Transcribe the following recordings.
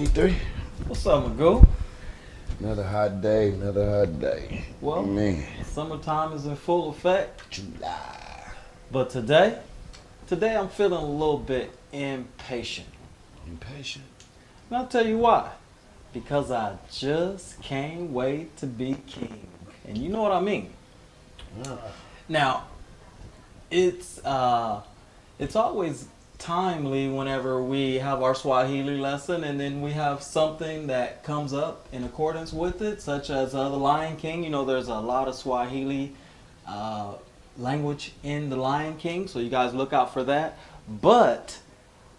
T3. What's up, Magoo? Another hot day, another hot day. Well, man, summertime is in full effect, July. but today I'm feeling a little bit impatient. Impatient. And I'll tell you why. Because I just can't wait to be king. And you know what I mean. Ah, Now, it's always timely whenever we have our Swahili lesson and then we have something that comes up in accordance with it, such as the Lion King. You know, there's a lot of Swahili language in the Lion King, so you guys look out for that. But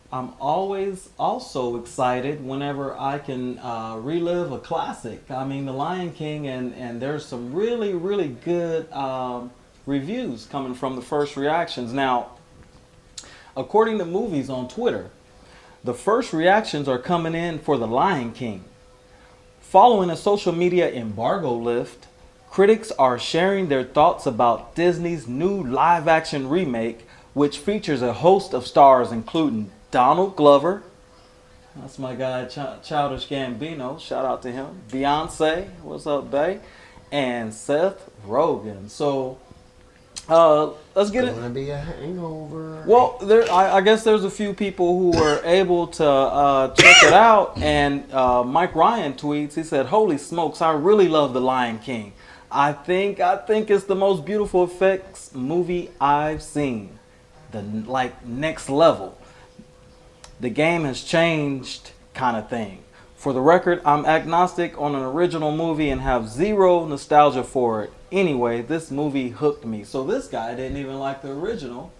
I'm always also excited whenever I can relive a classic. I mean, The Lion King, and there's some really, really good reviews coming from the first reactions. Now, according to movies on Twitter, the first reactions are coming in for The Lion King. Following a social media embargo lift, critics are sharing their thoughts about Disney's new live-action remake, which features a host of stars including Donald Glover, that's my guy Childish Gambino, shout out to him, Beyonce, what's up, bae, and Seth Rogen. So let's get it. Gonna be a hangover. Well, I guess there's a few people who were able to check it out, and Mike Ryan tweets. He said, "Holy smokes! I really love The Lion King. I think it's the most beautiful effects movie I've seen. The next level. The game has changed, kind of thing. For the record, I'm agnostic on an original movie and have zero nostalgia for it. Anyway, this movie hooked me." So this guy didn't even like the original,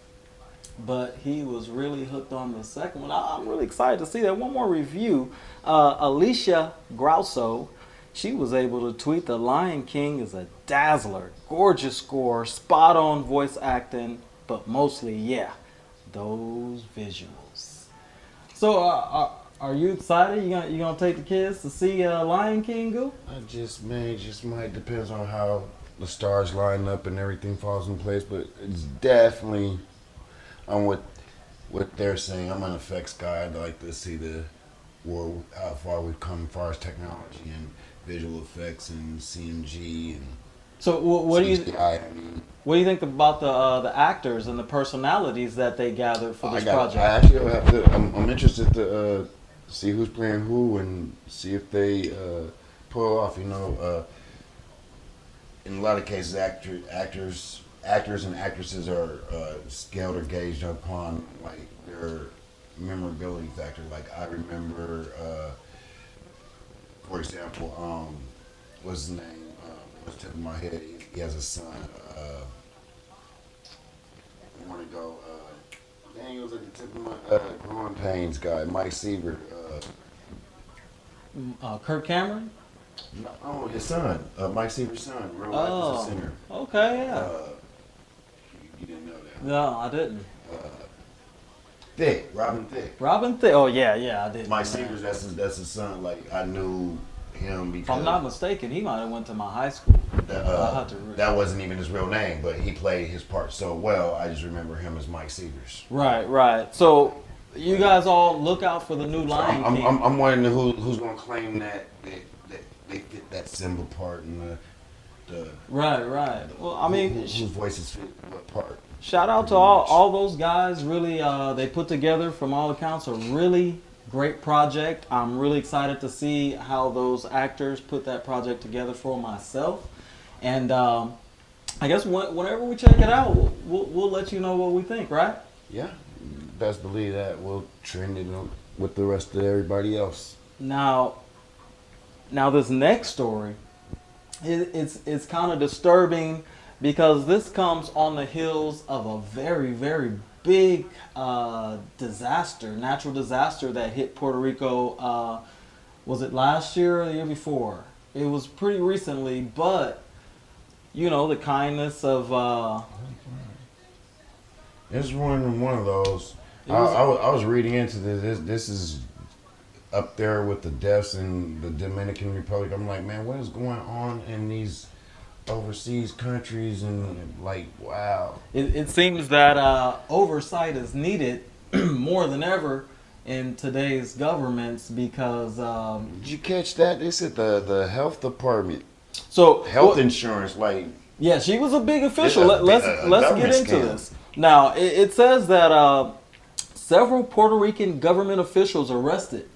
but he was really hooked on the second one. I'm really excited to see that. One more review. Alicia Grauso, she was able to tweet, "The Lion King is a dazzler. Gorgeous score, spot on voice acting, but mostly, yeah, those visuals." So, are you excited? You gonna take the kids to see Lion King, Goo? It just might depends on how the stars line up and everything falls in place, but it's definitely on what they're saying. I'm an effects guy. I'd like to see the world, how far we've come as far as technology and visual effects and CMG and So, what do you CGI. I mean, what do you think about the actors and the personalities that they gathered for this project? I actually have to. I'm interested to see who's playing who and see if they pull off. You know, in a lot of cases, actors and actresses are scaled or gauged upon like their memorability factor. Like I remember, for example, what's his name? What's the tip of my head? He has a son. I want to go. Dang, it was at the tip of my growing pains guy, Mike Sievert. Kirk Cameron? Oh, his son, Mike Sievert's son, real life is a singer. Okay, yeah. You didn't know that. No, I didn't. Robin Thicke. Robin Thicke. Oh yeah, I did. Mike Sievert, that's his son. Like I knew him because If I'm not mistaken, he might have went to my high school. that wasn't even his real name, but he played his part so well. I just remember him as Mike Sievers. Right. So you guys all look out for the new Lion King. I'm wondering who's going to claim that they fit that Simba part and the Right. Well, I mean, whose voices fit what part. shout out to all those guys. Really, they put together, from all accounts, a really great project. I'm really excited to see how those actors put that project together for myself. And I guess whenever we check it out, we'll let you know what we think, right? Yeah, best believe that. We'll trend it with the rest of everybody else. Now this next story, it's kind of disturbing because this comes on the heels of a very, very big natural disaster that hit Puerto Rico. Was it last year or the year before? It was pretty recently, but you know, the kindness of It's one of those. I was reading into this. This is up there with the deaths in the Dominican Republic. I'm like, man, what is going on in these overseas countries? And like, wow. It seems that oversight is needed more than ever in today's governments because Did you catch that? They said the health department, so health insurance, like yeah, she was a big official. It's a Let's government get into scam. this. Now, it says that several Puerto Rican government officials arrested.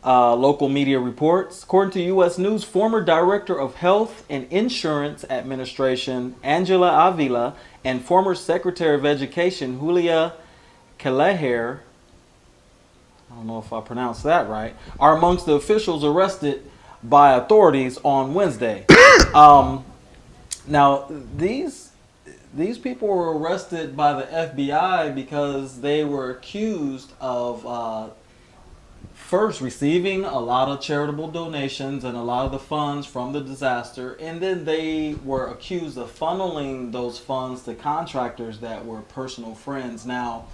Local media reports. According to U.S. News, former Director of Health and Insurance Administration Angela Avila and former Secretary of Education Julia Kelleher, I don't know if I pronounced that right, are amongst the officials arrested by authorities on Wednesday. Now, these people were arrested by the FBI because they were accused of first receiving a lot of charitable donations and a lot of the funds from the disaster, and then they were accused of funneling those funds to contractors that were personal friends. Now,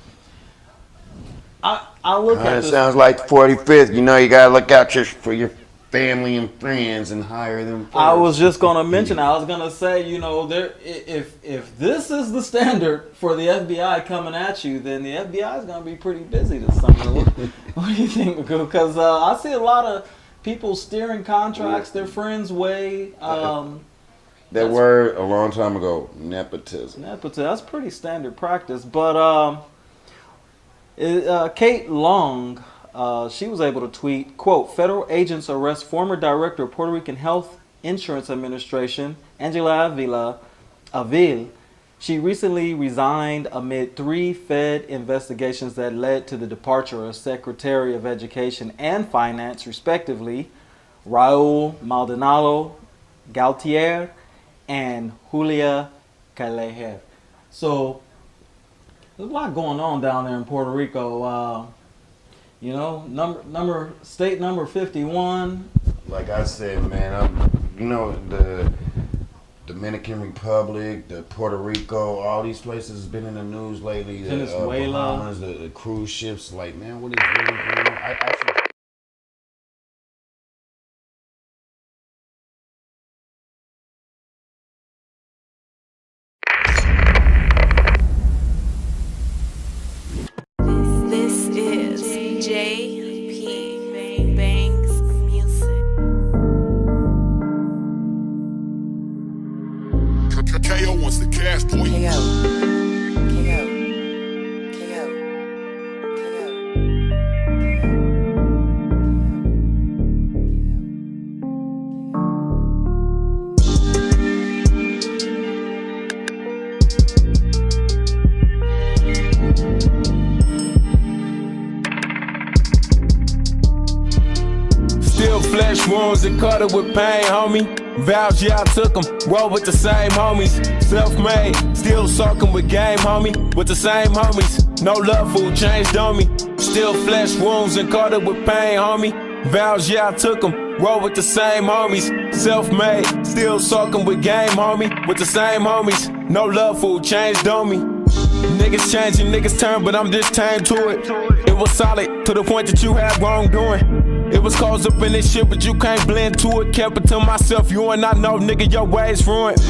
I look at it this. sounds like 45th. You know, you gotta look out for your family and friends and hire them first. I was just gonna mention. I was gonna say, you know, if this is the standard for the FBI coming at you, then the FBI is gonna be pretty busy this summer. What do you think, Magoo? Because I see a lot of people steering contracts their friends' way. That word a long time ago, nepotism. That's pretty standard practice. But Kate Long. She was able to tweet, quote, federal agents arrest former director of Puerto Rican Health Insurance Administration, Angela Avil. She recently resigned amid 3 Fed investigations that led to the departure of Secretary of Education and Finance, respectively, Raul Maldonado Gautier and Julia Kelleher. So, there's a lot going on down there in Puerto Rico. You know, state number 51. Like I said, man, the Dominican Republic, the Puerto Rico, all these places has been in the news lately. Venezuela. The Bahamas, the cruise ships. Like, man, what is really going on? I actually. This is JP Bangs Music. KO wants the cash point. Still flesh wounds and cut it with pain, homie. Vows, yeah, I took them. Roll with the same homies. Self-made, still sucking with game, homie. With the same homies. No love, food changed on me. Still flesh wounds and cut it with pain, homie. Vows, yeah, I took them. Roll with the same homies. Self-made, still sucking with game, homie. With the same homies. No love, food changed on me. Niggas changing, niggas turn, but I'm just tame to it. It was solid to the point that you had wrongdoing. It was caused up in this shit, but you can't blend to it. Kept it to myself, you and I know, nigga, your ways ruined.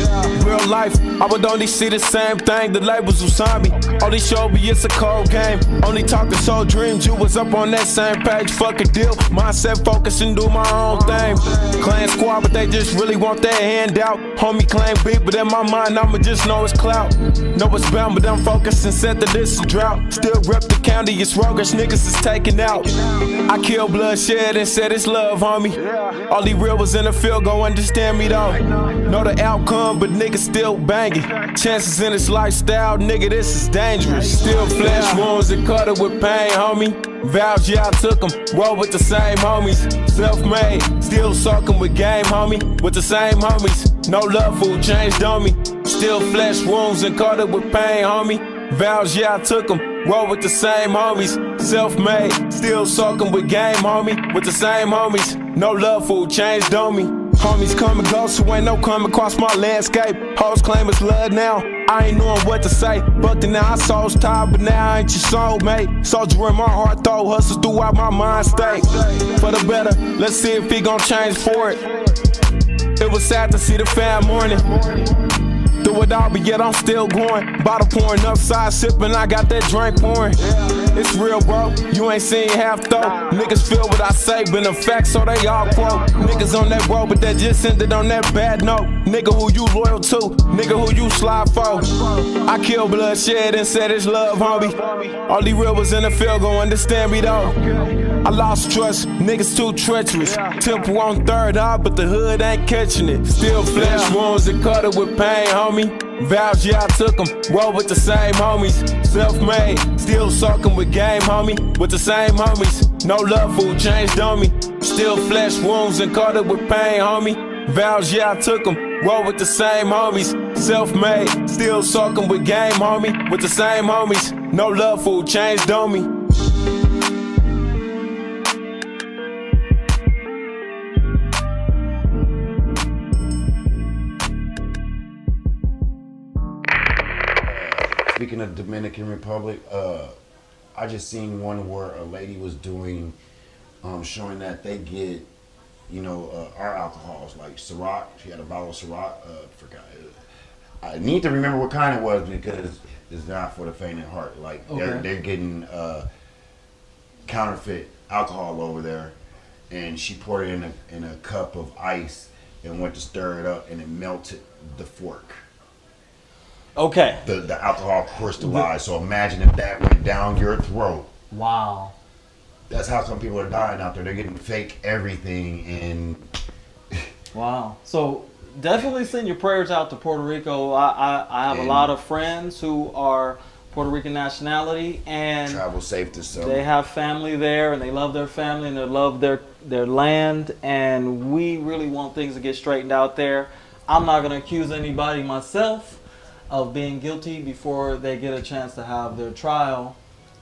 Real life, I would only see the same thing. The labels was on me. Only showed me it's a cold game. Only talking soul dreams, you was up on that same page. Fuck a deal, mindset focus and do my own thing. Clan squad, but they just really want their handout. Homie claim beat, but in my mind, I'ma just know it's clout. Know it's bound, but I'm focused and set that this is drought. Still rep the county, it's roguish, niggas is taken out. I kill bloodshed and said it's love, homie. All these real was in the field, go understand me though. Know the outcome, but niggas still banging. Chances in this lifestyle, nigga, this is dangerous. Still flesh wounds and cut it with pain, homie. Vows, yeah, I took them. Roll with the same homies. Self-made, still sucking with game, homie. With the same homies. No love, food changed on me. Still flesh wounds and cut it with pain, homie. Vows, yeah, I took them. Roll with the same homies. Self-made, still sucking with game, homie. With the same homies. No love, food changed on me. Homies come and go, so ain't no coming across my landscape. Hoes claim it's love now. I ain't knowing what to say. But then now I soul's tired, but now I ain't your soulmate. Soldier in my heart, though, hustles throughout my mind state. For the better, let's see if he gon' change for it. It was sad to see the fam mourning. Through it all, but yet I'm still going. Bottle pouring upside, sipping, I got that drink pouring. It's real, bro. You ain't seen half though. Niggas feel what I say, been a fact, so they all quote. Niggas on that road, but that just ended on that bad note. Nigga who you loyal to, nigga who you slide for. I kill bloodshed and said it's love, homie. All these real was in the field, gon' understand me though. I lost trust, niggas too treacherous. Temple on third eye, but the hood ain't catching it. Still flesh wounds and cut it with pain, homie. Vows, yeah, I took them, roll with the same homies. Self-made, still sucking with game, homie. With the same homies, no love, food changed on me. Still flesh wounds and cut it with pain, homie. Vows, yeah, I took them, roll with the same homies. Self-made, still sucking with game, homie. With the same homies, no love, food changed on me. Speaking of Dominican Republic, I just seen one where a lady was doing, showing that they get, our alcohols like Ciroc. She had a bottle of Ciroc. Forgot. I need to remember what kind it was because it's not for the faint of heart. Like they're getting counterfeit alcohol over there, and she poured it in a cup of ice and went to stir it up, and it melted the fork. Okay. The alcohol crystallized. So imagine if that went down your throat. Wow. That's how some people are dying out there. They're getting fake everything and wow. So definitely send your prayers out to Puerto Rico. I have a lot of friends who are Puerto Rican nationality and travel safe this summer. They have family there and they love their family and they love their land, and we really want things to get straightened out there. I'm not going to accuse anybody myself of being guilty before they get a chance to have their trial.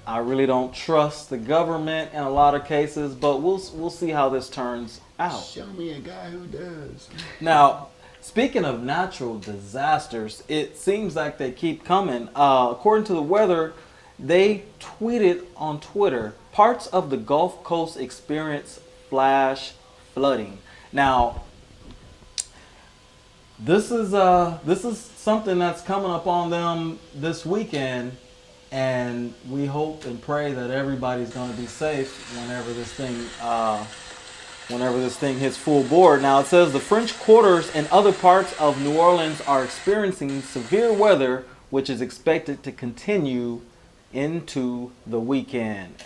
I really don't trust the government in a lot of cases, but we'll see how this turns out. Show me a guy who does. Now, speaking of natural disasters, it seems like they keep coming. According to the weather, they tweeted on Twitter, parts of the Gulf Coast experience flash flooding. Now, this is something that's coming up on them this weekend, and we hope and pray that everybody's going to be safe whenever this thing hits full board. Now it says the French quarters and other parts of New Orleans are experiencing severe weather, which is expected to continue into the weekend.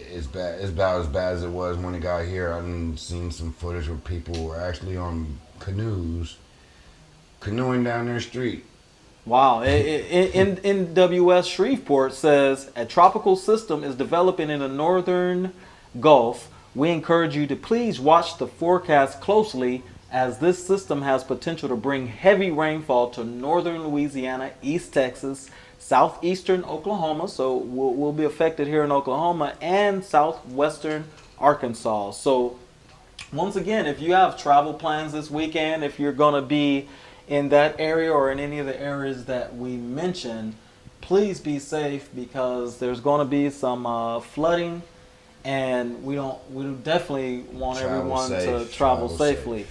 It's bad. It's about as bad as it was when it got here. I've seen some footage where people were actually on canoeing down their street. Wow. NWS Shreveport says a tropical system is developing in the northern Gulf. We encourage you to please watch the forecast closely, as this system has potential to bring heavy rainfall to northern Louisiana, East Texas, southeastern Oklahoma, so we'll be affected here in Oklahoma, and southwestern Arkansas. So once again, if you have travel plans this weekend, if you're going to be in that area or in any of the areas that we mentioned, please be safe, because there's going to be some flooding, and we definitely want everyone to travel safely.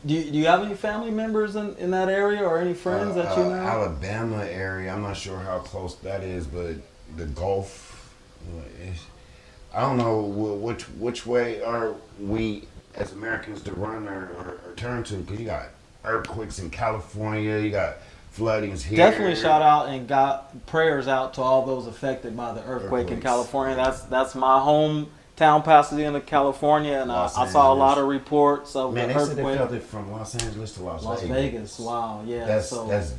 Do you have any family members in that area or any friends that you know? Alabama area, I'm not sure how close that is, but the Gulf, I don't know which way are we as Americans to run or turn to, because you got earthquakes in California, you got floodings here. Definitely shout out and got prayers out to all those affected by the earthquake in California. That's my hometown, Pasadena, California, and I saw a lot of reports of the earthquake. They felt it from Los Angeles to Las Vegas. Wow, yeah. That's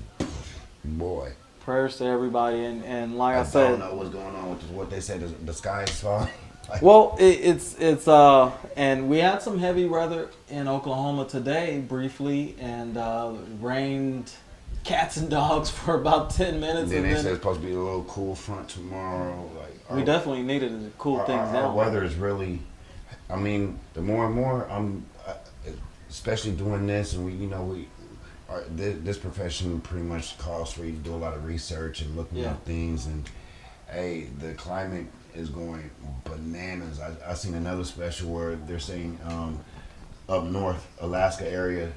boy. Prayers to everybody, and like I said, I don't know what's going on with what they said. The sky is falling. Well, it's and we had some heavy weather in Oklahoma today briefly, and rained cats and dogs for about 10 minutes. Then they said it's supposed to be a little cool front tomorrow. We definitely needed to cool things down. Our weather is really, I mean, the more and more I'm, especially doing this, and this profession pretty much calls for you to do a lot of research and looking at things, and hey, the climate is going bananas. I seen another special where they're saying up north Alaska area,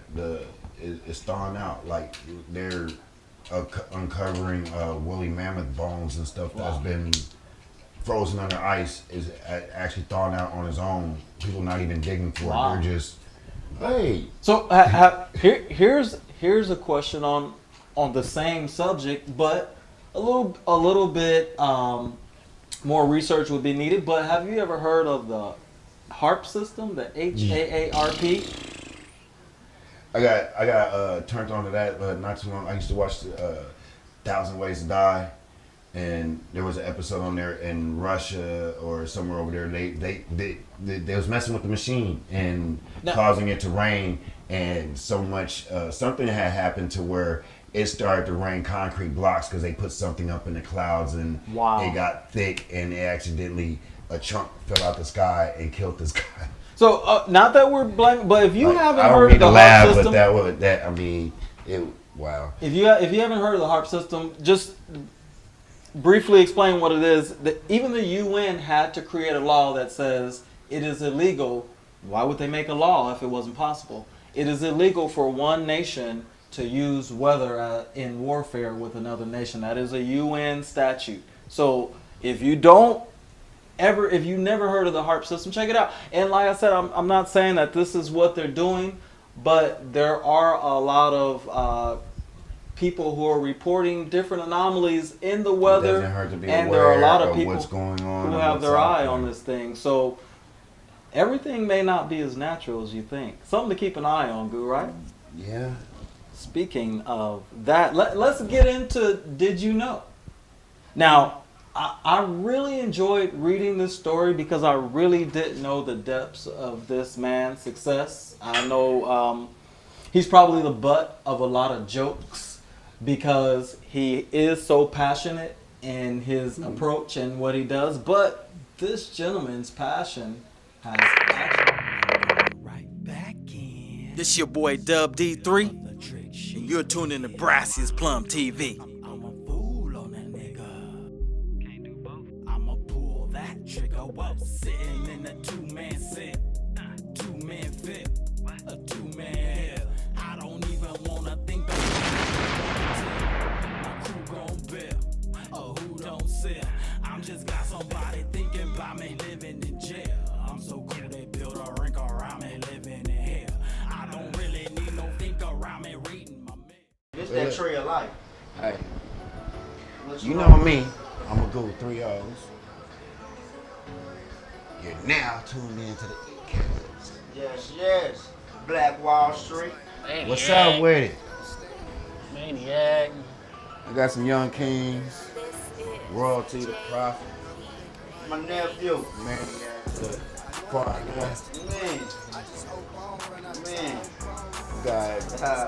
is thawing out. Like they're uncovering woolly mammoth bones and stuff that's been frozen under ice is actually thawing out on its own. People not even digging for it. They're just, hey. So here's a question on the same subject, but a little bit more research would be needed. But have you ever heard of the HAARP system, the HAARP? I got turned on to that not too long. I used to watch 1,000 Ways to Die. And there was an episode on there in Russia or somewhere over there. They was messing with the machine and causing it to rain. And so much something had happened to where it started to rain concrete blocks because they put something up in the clouds and it got thick and it accidentally a chunk fell out the sky and killed this guy. So not that we're blaming, but if you haven't I don't heard mean of the to HAARP laugh, system, but I mean it. Wow. If you haven't heard of the HAARP system, just briefly explain what it is. Even the UN had to create a law that says it is illegal. Why would they make a law if it wasn't possible? It is illegal for one nation to use weather in warfare with another nation. That is a UN statute. So if you never heard of the HAARP system, check it out. And like I said, I'm not saying that this is what they're doing, but there are a lot of people who are reporting different anomalies in the weather, and there are a lot of people what's going on who have their eye on this thing. So everything may not be as natural as you think. Something to keep an eye on, Goo, right? Yeah. Speaking of that, let's get into Did You Know? Now, I really enjoyed reading this story because I really didn't know the depths of this man's success. I know he's probably the butt of a lot of jokes because he is so passionate in his approach and what he does. But this gentleman's passion has actually right back in. This your boy Dub D3, and you're tuned in to Brassie's Plum TV. I'm a fool on that nigga. Can't do both. I'ma pull that trigger while sitting in a two-man set, two-man fit, a two-man hell. I don't even wanna think about my crew gon' bill, or who don't sell. I'm just got somebody thinking about me living in jail. I'm so cool they build a rink around me living in hell. I don't really need no think around me reading my mail. This that tree of life. Hey, you know me. I'm gonna go with 3 O's. You're now tuned in to the iiTTCAST. Yes. Black Wall Street. Maniac. What's up with it? Maniac. I got some young kings. Royalty, the prophet, My nephew. Maniac, the partner. Man.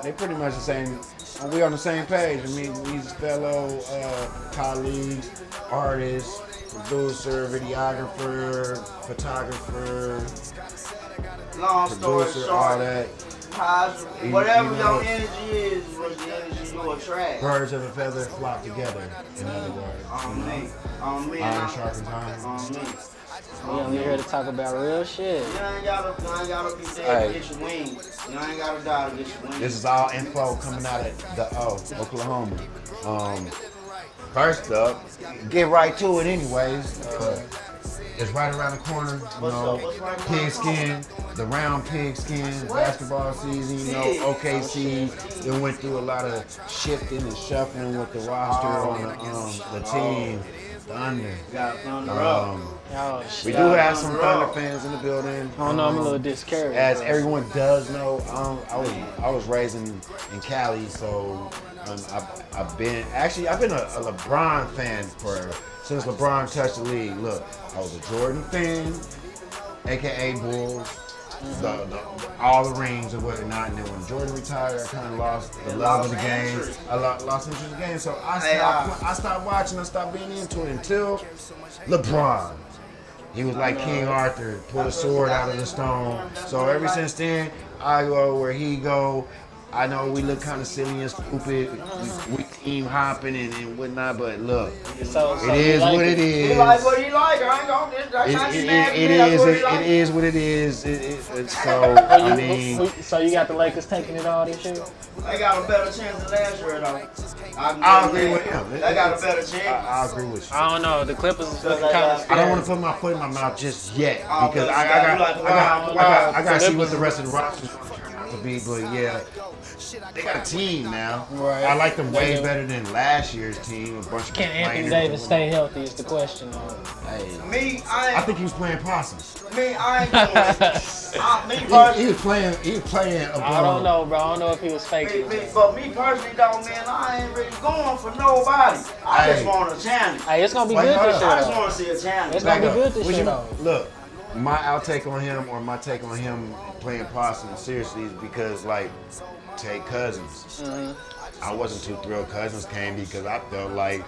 They pretty much the same. We on the same page. I mean, these fellow colleagues, artists, producer, videographer, photographer, Long story producer, all short, that. whatever you know, your energy is what the energy you attract. Birds of a feather flock together. In other words, On me. iron sharpens iron. On me. We only here to talk about real shit. You ain't gotta be dead to get your wings. You ain't gotta die to get your wings. This is all info coming out of the Oklahoma. First up, get right to it anyways. It's right around the corner, you know, pigskin, the round pigskin, basketball season, you know, OKC. They went through a lot of shifting and shuffling with the roster on the team, Thunder. Oh, shit. We do have some Thunder fans in the building. I don't know, I'm a little discouraged. As everyone does know, I was raised in Cali, so I've been a LeBron fan since LeBron touched the league. Look, I was a Jordan fan, aka Bulls, all the rings and whatnot. And then when Jordan retired, I kind of lost the love of the game. I lost interest in the game, so I stopped watching. I stopped being into it until LeBron. He was like King Arthur, pulled a sword out of the stone. So ever since then, I go where he go. I know we look kind of silly and stupid. We team hopping and whatnot, but look, it is what it is. He like what he like. Laker. I ain't gonna. It is what it is. So I mean, So you got the Lakers taking it all this year? They got a better chance than last year, though. I agree with him. They got a better chance. I agree with you. I don't know. The Clippers is looking Like, kind of I don't want to put my foot in my mouth just yet because I got to see what the rest of the roster turn out to be. But yeah, they got a team now. Right. I like them way better than last year's team. A bunch of Can Anthony complainers. Davis stay healthy is the question. Hey, I I think he was playing possum. ain't going. Me He personally. was playing. I don't know, bro. I don't know if he was faking. But me personally, though, man, I ain't really going for nobody. I just Hey. want a challenge. Hey, it's gonna be Wait, good hold this up. year. I just though. want to see a challenge. It's gonna be good this Would year, you- though. Look, my outtake on him or my take on him playing possum seriously is because like take Cousins. I wasn't too thrilled Cousins came because I felt like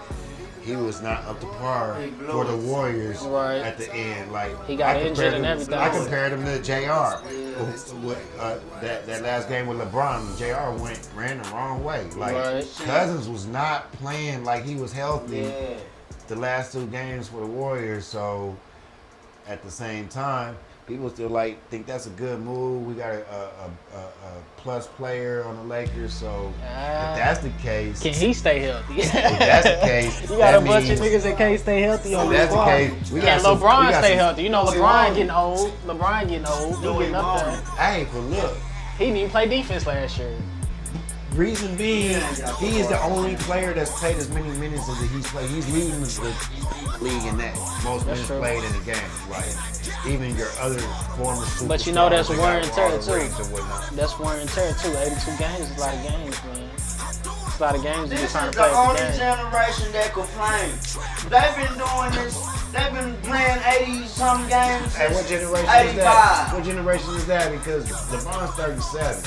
he was not up to par for the Warriors Right. at the end. Like He got I injured compared and him- everything. I compared him to JR. That last game with LeBron, JR ran the wrong way. Like Right. Cousins was not playing like he was healthy Yeah. the last 2 games for the Warriors. So at the same time, people still think that's a good move. We got a plus player on the Lakers, so if that's the case, Can he stay healthy? if that's the case, You got that a bunch of means- niggas that can't stay healthy on If the that's the squad. case, we Can got some- LeBron we got stay some- healthy? You know we LeBron won. getting old. LeBron getting old. He we getting up won. there. Hey, but look, He didn't even play defense last year. reason being, he is the only player that's played as many minutes as he's played. He's leading the league in that most minutes true. played in a game. Like even your other former superstars. But you know that's they got wear and tear, all the too. rings and whatnot. That's wear and tear too. 82 games is a lot of games, man. It's a lot of games This you're is trying to the play every only game. generation that complain. They've been doing this. They've been playing 80-some games. Hey, what since generation is 85. that? What generation is that? Because LeBron's 37.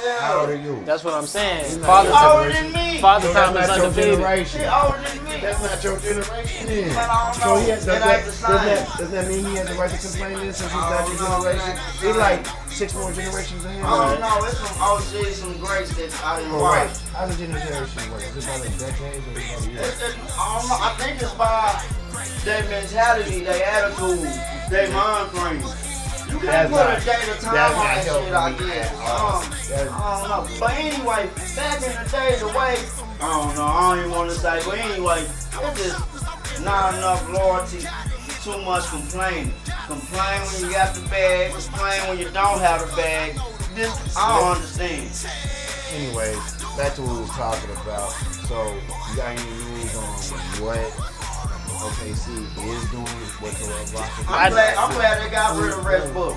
Yeah. How old are you? That's what I'm saying. not Father your older generation. than me. Father So time is that's not your undefeated. generation. She older than me. That's not your generation. Then. But I don't So know. he has, It ain't the same. does that mean he has the right to complain this since he's not your generation? He's like 6 more generations ahead. I don't know. It's some OGs, some greats that I didn't Oh, right. watch. How's the generation work? Is it about a decade or is it about a year? I don't know. I think it's by their mentality, their attitude, their mind frame. You can't That's put a not- date or time that's on not that shit, helping I me guess. at all. I don't know. But anyway, back in the day, the way, I don't know, I don't even want to say, but anyway, it's just not enough loyalty, too much complaining. Complain when you got the bag, complain when you don't have the bag. This, I don't understand. Anyways, back to what we were talking about. So, you got any news on what OKC is doing with the roster? I'm glad they got rid of Red Bull.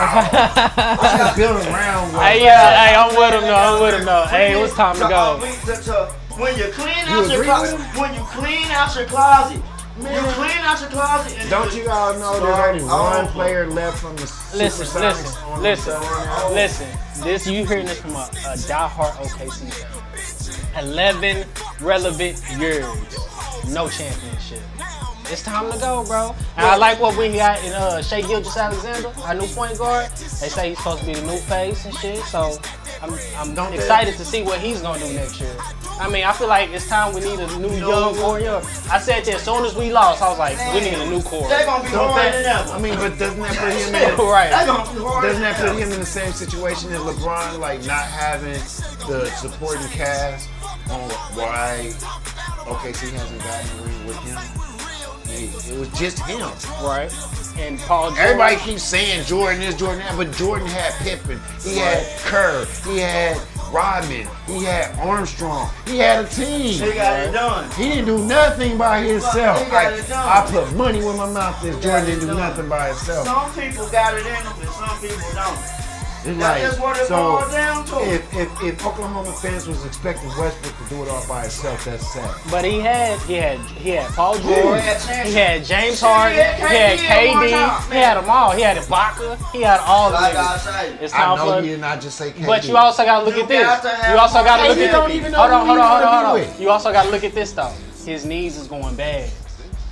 Let's build around what Hey, yeah, hey, I'm with him though. I'm with him though. Hey, it was time to go. When you clean You out your agree closet, with him? when you clean out your closet, you clean out your closet. And Don't you all know there's only one player left from the Listen, Supersonics on the listen, show now? listen. This you hearing this from a diehard OKC fan. 11 relevant years, no championship. It's time to go, bro. And I like what we got in Shea Gilgeous-Alexander, our new point guard. They say he's supposed to be the new face and shit. So I'm Don't they- excited to see what he's gonna do next year. I mean, I feel like it's time we need a new young core. I said that as soon as we lost, I was like, we need a new core. They're gonna be Don't harder than that, ever. I mean, but doesn't that put him in? They're Right. gonna be harder Doesn't than that put ever. him in the same situation as LeBron, like not having the supporting cast on why OKC hasn't gotten a ring with him? It was just him. Right. And Paul George. Everybody keeps saying Jordan this, Jordan that, but Jordan had Pippen, he had Kerr, he had Rodman, he had Armstrong, he had a team. They got it done. He didn't do nothing by himself. He got it done. I put money where my mouth is. Jordan didn't do nothing by himself. Some people got it in them and some people don't. It's That's just what it boils down to. If Oklahoma fans was expecting Westbrook to do it all by himself, that's sad. But he had Paul George, had he had James Harden, he had KD, he had them all. He had Ibaka, he had all of Like them. I say, It's I time know for. he did not just say KD. But you also got to look You at this. got to have You also got to Hey, look he at don't this. even know Hold on, who hold he on, hold wanna on, be hold on. with. You also got to look at this though. His knees is going bad.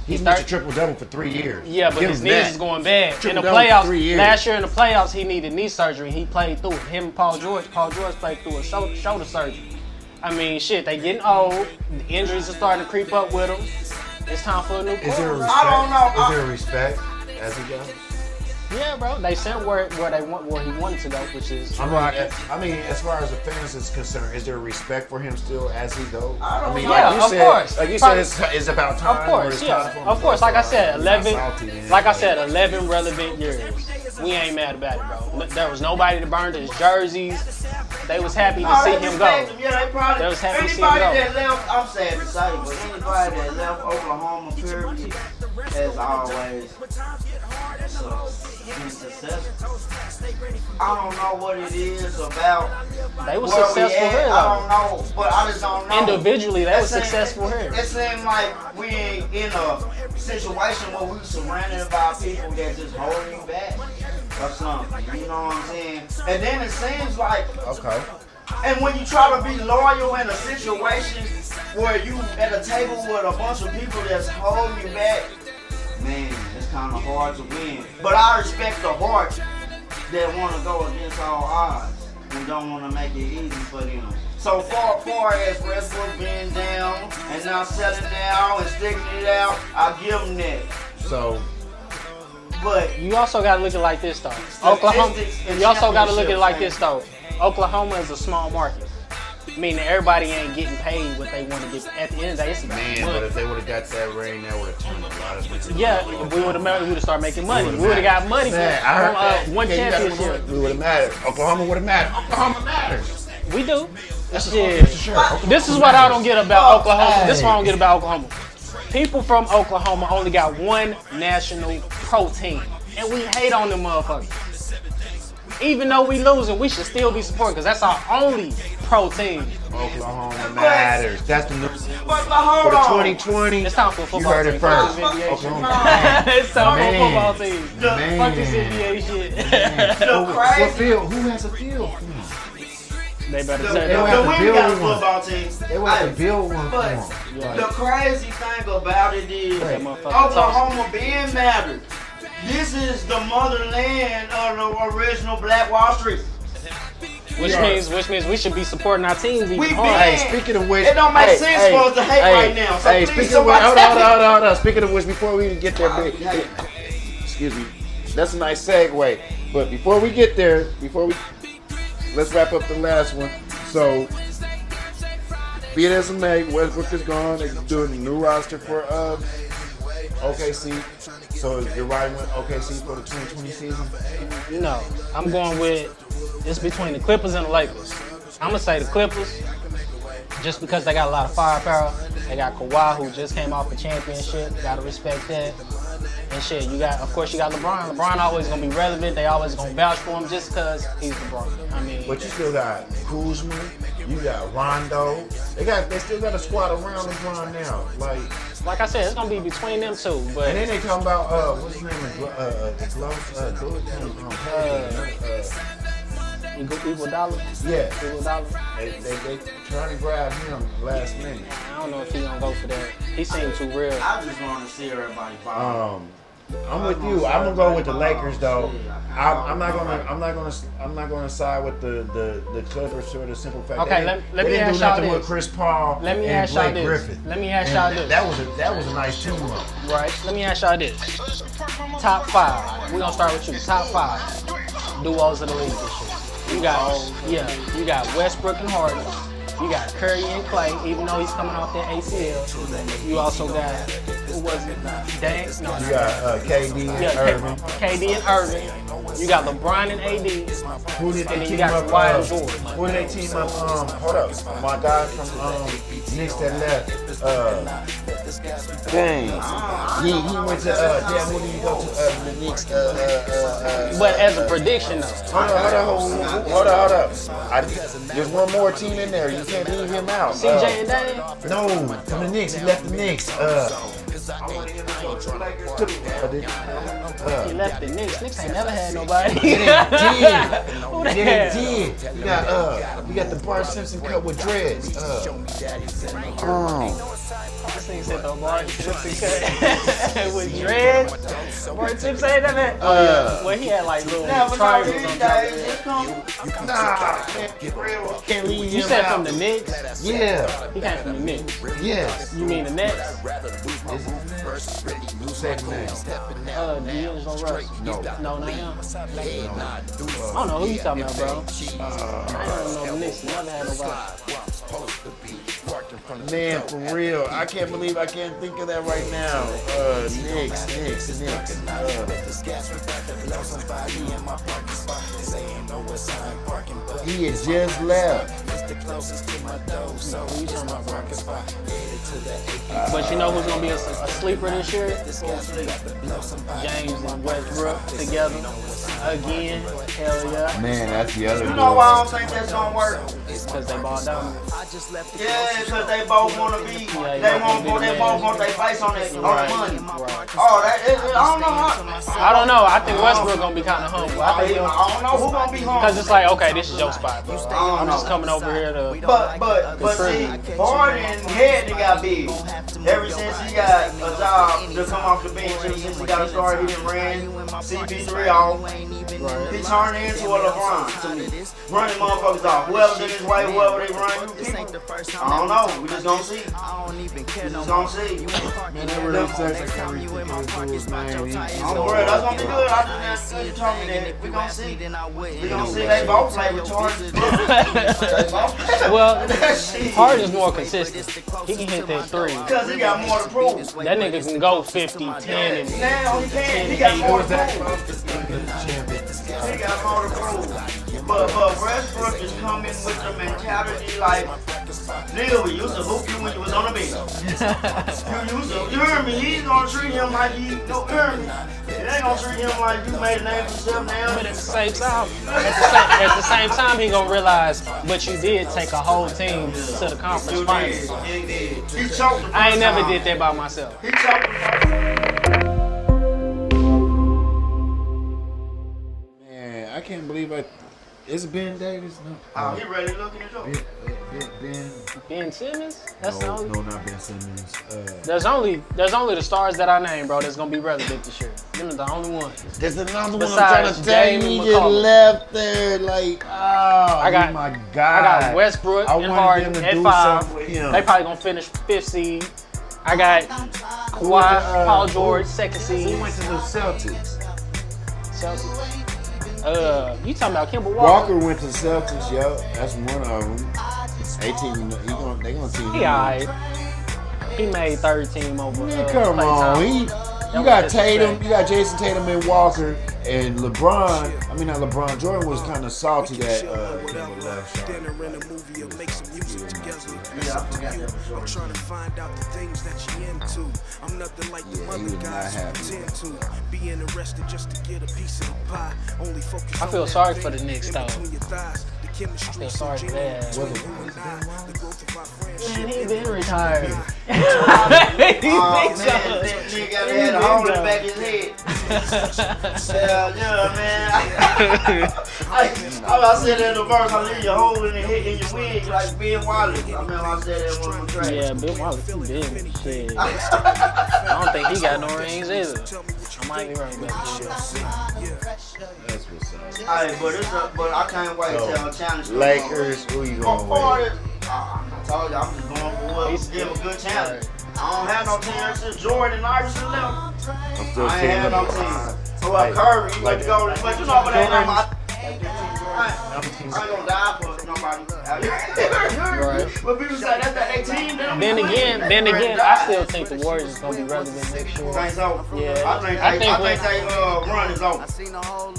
He's missed a triple-double for 3 years. Yeah, but Give his him knees that. is going bad. In the Triple-double for playoffs, 3 years. last year in the playoffs, he needed knee surgery. He played through it. Him and Paul George played through a shoulder surgery. I mean, shit, they getting old. The injuries are starting to creep up with them. It's time for a new Is there a core. respect? I don't know. Is there a respect as he goes? Yeah, bro. They sent where they want where he wanted to go, which is I mean, as far as the fans is concerned, is there respect for him still as he goes? I don't mean, know. like Yeah, you of said, course. like you Probably- said, it's about time. Of course, it's yeah. time for him Of to course, go like I far. said, He's not 11. salty, man. Like I said, 11 relevant years. We ain't mad about it, bro. There was nobody that burned his jerseys. They was happy to see him go. Yeah, they probably. They was happy to see him Anybody go. that left, I'm sad to say, but anybody that left Oklahoma, period, as always, been successful. I don't know what it is about. They was where we successful at. here, I don't though. know, but I just don't know. Individually, they It was seem- successful here. It seemed like we ain't in a situation where we surrounded by people that just holding you back or something. You know what I'm saying? And then it seems like, Okay. and when you try to be loyal in a situation where you at a table with a bunch of people that's holding you back, man, it's kind of hard to win. But I respect the heart that want to go against all odds and don't want to make it easy for them. So far as Westbrook being down and not selling down and sticking it out, I give them that. So But You also got to look at it like this, though. Oklahoma. and You also got to look at it like championships, this, though. Oklahoma is a small market, meaning everybody ain't getting paid what they want to get. At the end of the day, it's about man, money. but if they would have got that ring, that would have turned a lot of things. Yeah, we would have started making money. We would have got money Man, I heard from that. one Okay, you gotta championship. win. We would have mattered. Oklahoma would have mattered. Oklahoma matters. We do. Shit. This is what I don't get about Oklahoma. Hey. This is what I don't get about Oklahoma. People from Oklahoma only got one national pro team, and we hate on them motherfuckers. Even though we losing, we should still be supporting because that's our only pro team. Oklahoma matters. That's the new but for hold the on. 2020. It's time for a You football heard team. it first. Fuck this NBA shit. Oklahoma. It's time for a Man. football team. Fuck this NBA shit. The What crazy, field? Who has a field? They better the, say don't the, have the to we build got a one. football team. They would have Hey, to build one for But them. the crazy thing about it is That motherfucker Oklahoma being mattered. This is the motherland of the original Black Wall Street. Which means we should be supporting our teams even We harder. Hey, speaking of which, It don't make sense for us to hate right now. So hey, please, speaking of which, somebody hold on. Speaking of which, before we even get there, excuse me, that's a nice segue. But before we get there, let's wrap up the last one. So, be it as it may, Westbrook is gone. They're doing a new roster for OKC. So you're riding with OKC for the 2020 season? No, I'm going with it's between the Clippers and the Lakers. I'm gonna say the Clippers, just because they got a lot of firepower. They got Kawhi, who just came off a championship. Gotta respect that. And shit, of course, you got LeBron. LeBron always gonna be relevant. They always gonna vouch for him just because he's LeBron. I mean, But you still got Kuzma, you got Rondo. They still got a squad around LeBron now. like I said, it's gonna be between them two. But And then they talking about what's his name? The Iguodala, Yeah, Iguodala. they trying to grab him last minute. I don't know if he gonna go for that. He seemed too real. I just want to see everybody fall. I'm with you. I'm gonna go with the Lakers though. I'm not gonna side with the Clippers for the simple fact. Okay, they let me didn't ask do y'all nothing this. with Chris Paul Let me and ask y'all Blake this. Griffin. Let me ask And y'all this. That was a nice team up. Right. Let me ask y'all this. Top 5. We're gonna start with you. Top 5 duos of the league this year. You got Westbrook and Harden. You got Curry and Clay, even though he's coming off that ACL. You also got, who was it? Dang? No, You got KD and Irving. KD and Irving. You got LeBron and AD. Who did And they then you team got up? Kawhi and George. Who did they team up? Hold up. My guy from Knicks that left. Dang. He went to damn. Who did he go to? The Knicks. But as a prediction, though. Hold up. There's one more team in there. You can't leave him out. CJ and Dame. No, from the Knicks. He left the Knicks. He left the Knicks. Knicks ain't never had nobody. Who they Yeah, had? he did. You got the Bart Simpson cut with dreads. This thing said the Martin Simpson cut with dread. Boy, Tip said that, man. Well, he had like little Never know triangles these on top of days. it. Just come. Nah, man, real. Can't leave You him said out. from the Knicks? Yeah. He came from the Knicks. Yes. You mean the Nets? Who said name? D'Angelo Russell. No, not him. I don't know who you talking about, bro. I don't know the Knicks. Never had nobody. Man, for real. I can't believe I can't think of that right now. Knicks. He had just left. Who you talking about, bro? But you know who's gonna be a sleeper this year? James and Westbrook together again. Hell yeah. Man, that's the other You know why I don't think that's gonna work? Because they ball down. Yeah, because they both want to be. They both want their face on the money. Right. Oh, I don't know how. I don't know. I think Westbrook gonna be kind of humble. I think I don't know who gonna be home. because it's like, okay, this is your spot, bro. I don't I'm just know. coming over here to. But see, Harden head they got big. Ever since he got a job to come off the bench, ever since he got a start, he done ran CP3 off. He turned into a LeBron to me. Running motherfuckers off. Whoever's in his way, whoever they run, you people. I don't know. We just gonna see. We just gonna see. Whenever they say they can't reach the man, I'm worried. That's gonna be good. I just you told me that. We gonna see. We gonna see. They both play with charges. Well, Harden's more consistent. He can hit that three. Because he got more to prove. That nigga can go 50, 10, and Now he can. He got more to prove. He got more to prove. But Westbrook is coming with the mentality like, nigga, we used to hoop you when you was on the bench. You heard me? He's gonna treat him like he, no, you heard me? He ain't gonna treat him like you made a name for yourself now. But at the same time, he gonna realize, but you did take a whole team to the conference finals. He did. He choked the I ain't first never time. did that by myself. He choked the first time. Man, I can't believe it's Ben Davis. No. Oh, he really looking at you. Ben Simmons? That's the only. No, not Ben Simmons. There's only the stars that I named, bro. That's gonna be relevant this year. Them are the only ones. There's another one I'm Besides trying to tell you. Jamie He just McCollum. left there. Like, oh, I got- my I God. got Westbrook I and wanted Harden them to at do 5. something with him. They probably gonna finish 5th seed. I got Kawhi, Paul George, 2nd seed. He went to the Celtics. Celtics. You talking about Kemba Walker went to the Celtics, yo. That's one of them. They gonna team. He alright. He made 3rd team over. Man, come Klay on. Thompson. You got Tatum, you got Jason Tatum and Walker, and LeBron. I mean, not LeBron. Jordan was kind of salty that Kemba left. I'm trying to find out the things that you into. I'm nothing like the other guys you pretend to. Being arrested just to get a piece of the pie. Only focus I feel sorry for the Knicks, though. I feel sorry for that. Man, he been retired. Oh man, that nigga had a hole in the back of his head. Yeah, man. I said that in the verse, I leave your hole in your wig like Ben Wallace. I remember I said that one of the tracks. Yeah, Bill Wallace, he been shit. I don't think he got no rings either. I might be right about this. That's what's up. Hey, but I can't wait till a challenge. Lakers, who you going with? I told you, I'm just going for what give him a good challenge. I don't have no team since Jordan and Iverson left. I'm still I ain't seeing have no LeBron. team. Well, Curry, you like to go, but you know, but ain't no my. I ain't gonna die for nobody. Right. But people say that's that they team. Then again, I still think the Warriors is gonna be relevant next year. Think so? Yeah. I think they run is over.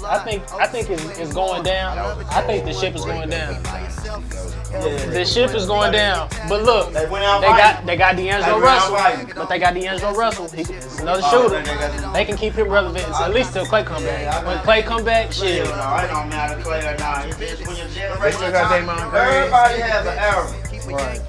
I think it's going down. I think the ship is going down. The ship is going down. But look, They went out they got D'Angelo They went out Russell. fighting. But they got D'Angelo Russell. He's another shooter. They can keep him relevant at least till Klay come back. When Klay come back, shit. No, it don't matter Clay or not. It's just when your generation, They got Draymond Green. everybody has an era. Right.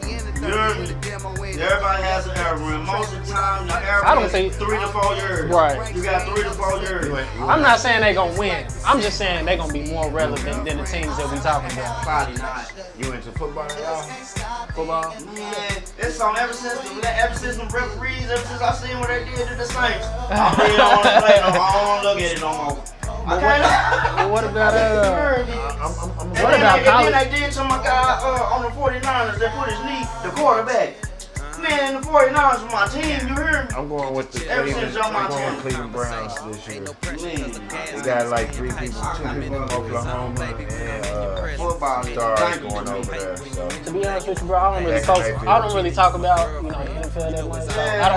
You hear me? Everybody has an era, and most of the time, the era I don't is think- 3 to 4 years. Right. You got 3 to 4 years. I'm not saying they gonna win. I'm just saying they gonna be more relevant than the teams that we talking about. Probably not. You into football at all? Football. Man, it's on ever since them referees, ever since I seen what they did to the Saints. I really don't want to play no more. I don't want to look at it no more. I can't. But what about And what about college? then they did to my guy on the 49ers. They put his knee, the quarterback. Man, the 49ers were my team. You hear me? I'm going with the Ever since y'all my team. Cleveland Browns this year. Man, We got like 3 people, 2 people in Oklahoma, and football is stars thank you. going over there. So To be honest with you, bro, I don't really talk about the NFL that much. So I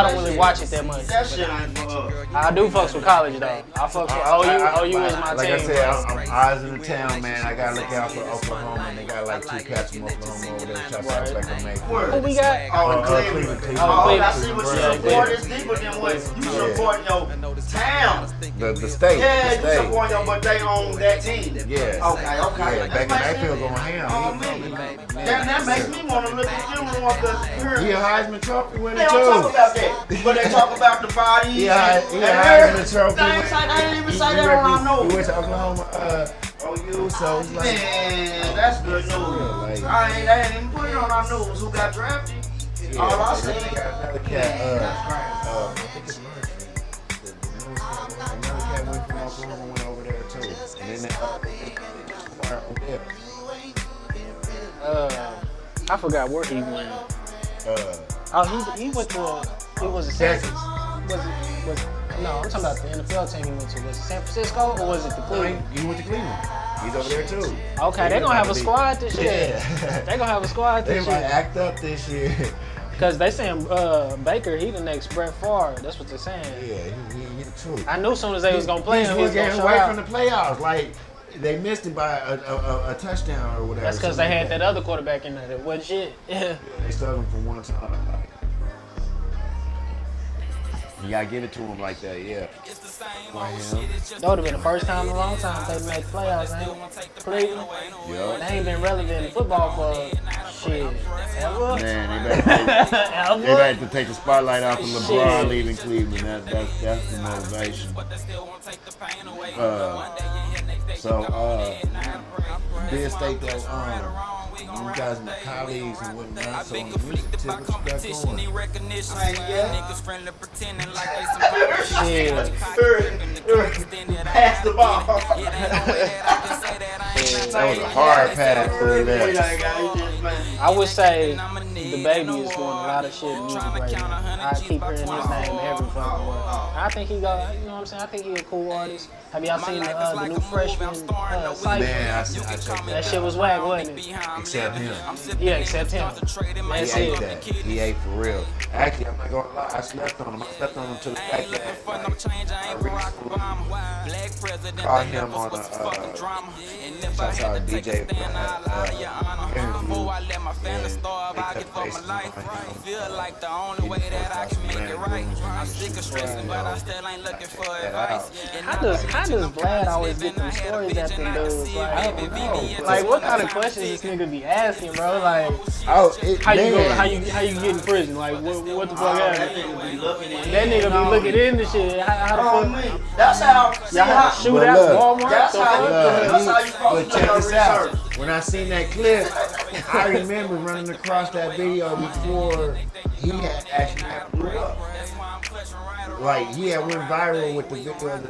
don't really watch it that much. That shit ain't for us. I do fucks with college though. I fucks with OU is my like team. I said, I'm eyes in the town, man. I gotta look out for Oklahoma, and they got like 2 cats from Oklahoma over there. Shout out to Rebecca May. Who we got? Cleveland. Cleveland. Oh, I see what you Yeah, support is deeper than what you support your town. The state. Yeah, the state. you support your, but they own that team. Yeah. Okay. Yeah, Baker Mayfield going ham. Oh, man. That makes me want to look at you more because He a Heisman Trophy they winner don't talk too. about that. But they talk about the bodies. He a and Heisman Trophy They ain't even say that on our He notes. went to Oklahoma. OU, so it's like, Man, that's good news. like- They ain't even put it on our news who got drafted. All I they see. got another cat. I think it's another cat went from Oklahoma, went over there too. And then I forgot where he went. He went to. It was Texas. No, I'm talking about the NFL team he went to. Was it San Francisco or was it the Cleveland? He went to Cleveland. He's over there too. Okay, they're gonna have a squad this year. Yeah. They're gonna have a squad They this might year. act up this year. Because they saying Baker, he the next Brett Favre. That's what they're saying. Yeah, he the truth. I knew as soon as they was gonna play him, he was gonna getting show away out. from the playoffs. Like they missed it by a touchdown or whatever. That's because they something had like that other quarterback in there that wasn't shit. Yeah. They stuck him for one time. You gotta give it to him like that, yeah. That would have been the first time in a long time they made the playoffs, ain't Cleveland. Yeah. They ain't been relevant in football for shit. Ever? Man, they better to take the spotlight off of LeBron Shit. leaving Cleveland. That's the motivation. Big state though, you guys are my colleagues and whatnot, so on the music tip, what you got going? Pass the ball. That was a hard pass through there. I would say the baby is doing a lot of shit in music right now. I keep hearing his name every fucking word. I think he got, you know what I'm saying? I think he a cool artist. Have y'all seen the new freshman site? Man, I checked That shit was whack, wasn't it? Except him. Yeah, except him. That's He ate it. that. He ate for real. Actually, I'm not gonna lie. I slept on him. I slept on him to the fact that I recently caught him on a shouts out DJ interview. How does Vlad always get them stories at them dudes? Like, I don't know. Like, what kind of questions this nigga be asking, bro? Like, how you get in prison? Like, what the fuck happened? That nigga be looking into shit. How the fuck? That's how. Y'all have to shoot out Walmart? That's how you But supposed to check do this out. research. When I seen that clip, I remember running across that video before he had actually blew up. Like he had went viral with the video of the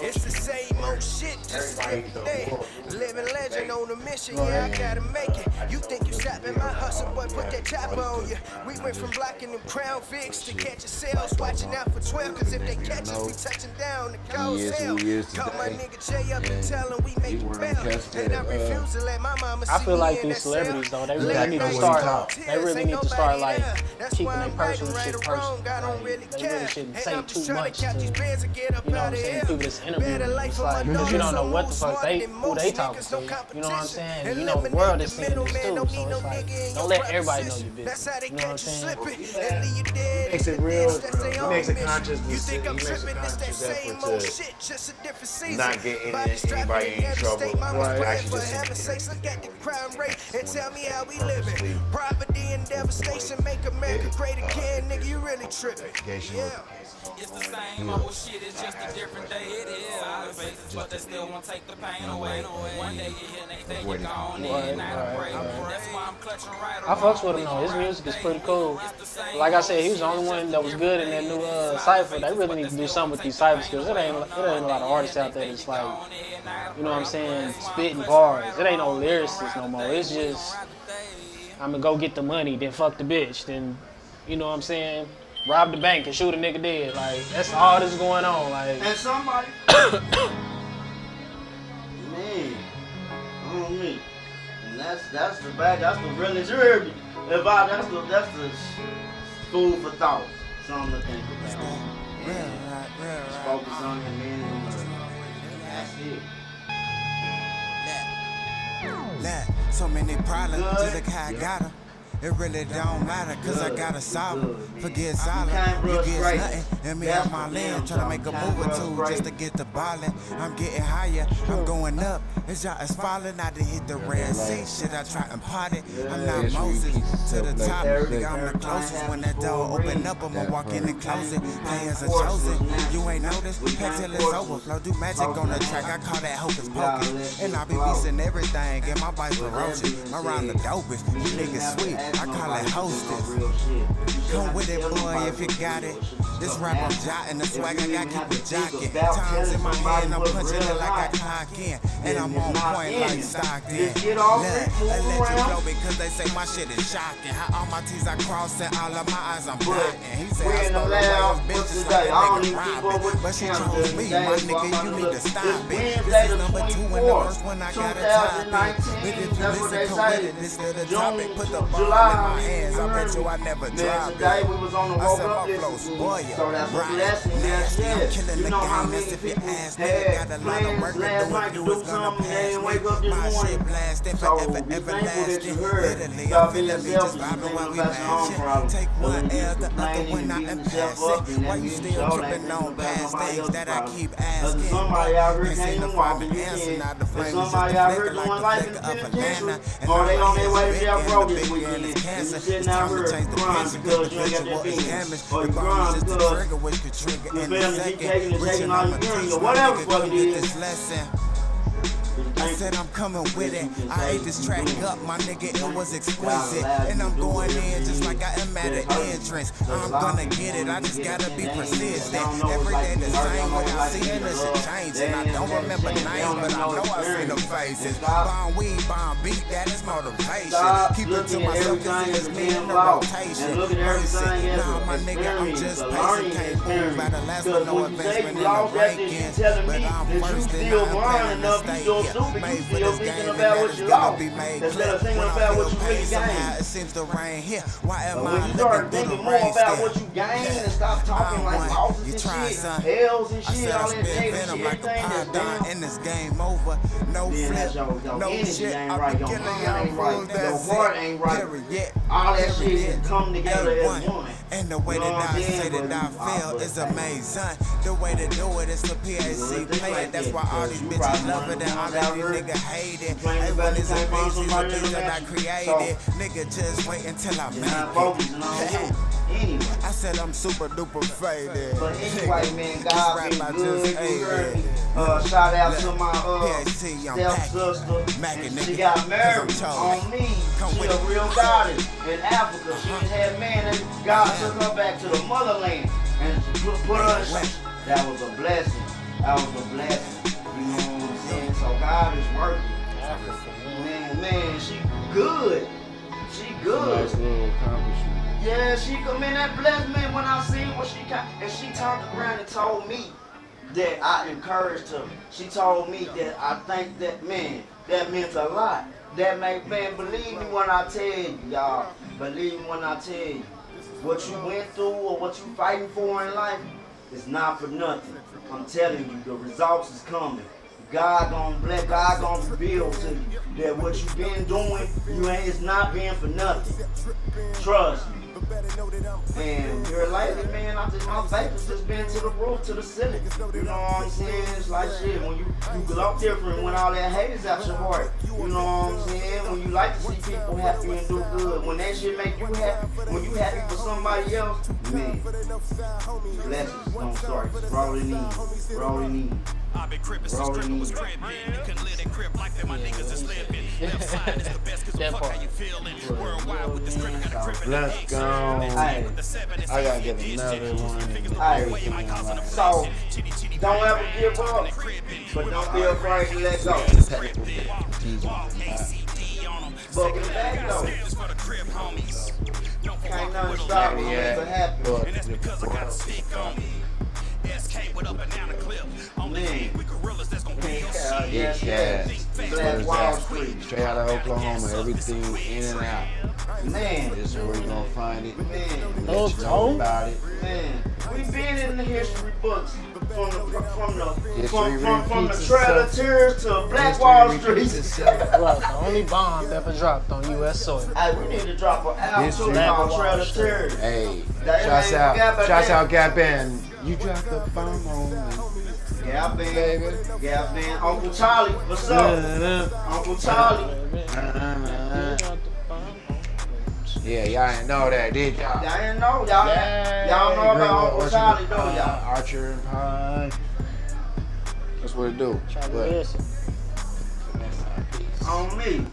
It's the same old shit, just every day. Living legend on a mission, yeah, I gotta make it. You think you stopping my hustle, but put that chopper on you. We went from blocking them Crown Vics to catching sales, watching out for 12, cause if they catch us, we touching down the cold sale. Call my nigga Jay up and tell him we make it bell. And I refuse to let my mama see I feel like me in these that celebrities cell. though, they really need to start. They really need to start like That's keeping why their I'm personal right shit or personal. wrong, I don't really They care. really shouldn't And say I'm just too trying much to count these to, bands and get up you know what out I'm of saying, here. people that's interview. It's like, because you don't know what the fuck who they talking to. You know what I'm saying? You know, the world is seeing this too. So it's like, don't let everybody know your business. You know what I'm saying? He makes it real. He makes a conscious decision. He makes a conscious effort to not get anybody in trouble. Right. Actually And tell me how we living. Poverty and devastation make America great again. Nigga, you really tripping. Yeah. It's the same old shit, it's just a different day. It is our faces, but they still won't take the pain away. One day you hear, next day you're gone, and I pray. That's why I'm clutching right I fucks with him though. His music is pretty cool. Like I said, he was the only one that was good in that new cipher. They really need to do something with these cipher skills. It ain't a lot of artists out there that's like, you know what I'm saying, spitting bars. It ain't no lyricists no more. It's just, I'm gonna go get the money, then fuck the bitch, then, you know what I'm saying, rob the bank and shoot a nigga dead. Like, that's all that's going on. Like, And somebody, man, on me. And that's the realest. You heard me. That's the food for thought. Something to think about. Just focus on your men and that's it. So many problems, just like how I got 'em. It really don't matter, cause I gotta solve them. Forget solid, you get nothing. And me out my lane, try to make a move or two just to get the ballin'. I'm getting higher, I'm going up. As y'all is falling, I done hit the Red Sea. Shit, I try and pot it. I'm not Moses to the top. Nigga, I'm the closest. When that door open up, I'ma walk in and close it. Players are chosen. You ain't noticed? Pack till it's overflow. Do magic on the track. I call that hocus pocus. And I be beastin' everything. Get my bike ferocious. My rhyme the dopest. You niggas sweet. I call it hostess. Come with it, boy, if you got it. This rap I'm jotting, the swag I got keep it jocking. Times in my hand, I'm punching it like I clock in. And I'm on point like Stockton. Look, I let you blow because they say my shit is shocking. How all my T's I cross and all of my eyes I'm blocking. He said I stole the last bitches like a nigga robbing. But she chose me, my nigga, you need to stop it. This is number 2 and the first one I got a topic. But if you listen, come with it, this is the topic. Put the ball in my hands, I bet you I never drop it. I said my flow spoil you. Right, nasty, I'm killing the game, that's if you ask me. Got a lot of work to do if you was gonna pass me. My shit blasting forever, everlasting. Literally, I'm feeling me just vibing while we matching. Take one L, the other one I am passing. Why you still tripping on past things that I keep asking? Can't seem to find the answer, now the flame is just a flicker like the flicker of a lantern. And I'm always big and the big and it's cancer. It's time to change the picture, cause the visual is damaged. The bomb is just the trigger, which could trigger in a second. Reaching on the teach my nigga come get this lesson. I said I'm coming with it. I ate this track up, my nigga, it was exquisite. And I'm going in just like I am at an entrance. I'm gonna get it, I just gotta be persistent. Every day the same, without seeing this shit changing. I don't remember names, but I know I see the faces. Bomb weed, bomb beat, that is motivation. Keep it to myself, cause it's me in the rotation. Mercy, nah, my nigga, I'm just pacing. Can't move out of last with no advancement in the rankings. But I'm first and I'm planning to stay here. Made for this game and that is gonna be made clear. When I feel pain somehow it seems to rain here. Why am I looking through the rain still? I'm one, you try son. I said I spit venom like a python and this game over. No flip, no shit. I be killing y'all fools, that's it. Period. All that shit come together as one. And the way that I say that I feel is amazing. The way to do it is the PAC play it. That's why all these bitches love it and all of these niggas hate it. Everyone is a beast, these are things that I created. Nigga, just wait until I make it. I said I'm super duper faded. But anyway, man, God been good. You heard me. Shout out to my stepsister. She got married on me. She a real goddess in Africa. She just had a man that God took her back to the motherland and put her. That was a blessing. That was a blessing. You know what I'm saying? So God is working. Man, she good. She good. Nice little accomplishment. Yeah, she come in that blessed man when I seen what she got, and she turned around and told me that I encouraged her. She told me that I think that man, that meant a lot. That man, believe me when I tell you, y'all. Believe me when I tell you. What you went through or what you fighting for in life, It's not for nothing. I'm telling you, the results is coming. God gonna reveal to you that what you've been doing, it's not being for nothing. Trust me. And here lately, man, my vapors just been to the roof, to the ceiling. You know what I'm saying? It's like shit, when you glow different when all that hate is out your heart. You know what I'm saying? When you like to see people happy and do good. When that shit make you happy, when you happy for somebody else, man, blessings don't start. Just rolling in. I've been crippin' since crippin' was crippin'. You can live that crip like that, my niggas is living. Left side is the best, cause fuck how you feelin'. Worldwide with this crip, got a crip in the Let's go. I gotta get another one. So, don't ever give up, but don't be afraid to let go. But with that though, can't nothing stop me to happen. And that's because I got a stick on me. SK with a banana clip. Only thing we gorillas that's gonna be on shit. Yes. Black Wall Street. Straight out of Oklahoma, everything in and out. Man. This is where you're gonna find it. Man. Let you know about it. Man. We've been in the history books from the History Trail of Tears to Black Wall Street. Look, the only bomb ever dropped on U.S. soil. Hey, we need to drop an album too called Trail of Tears. Hey, Shouts out Gap Band. You dropped the bomb on me. Gap Band. Uncle Charlie, what's up? Uncle Charlie. Yeah, y'all didn't know that, did y'all? Y'all didn't know. Y'all know about Uncle Charlie, don't y'all? Archer and Pine. That's what it do. Try to listen. On me.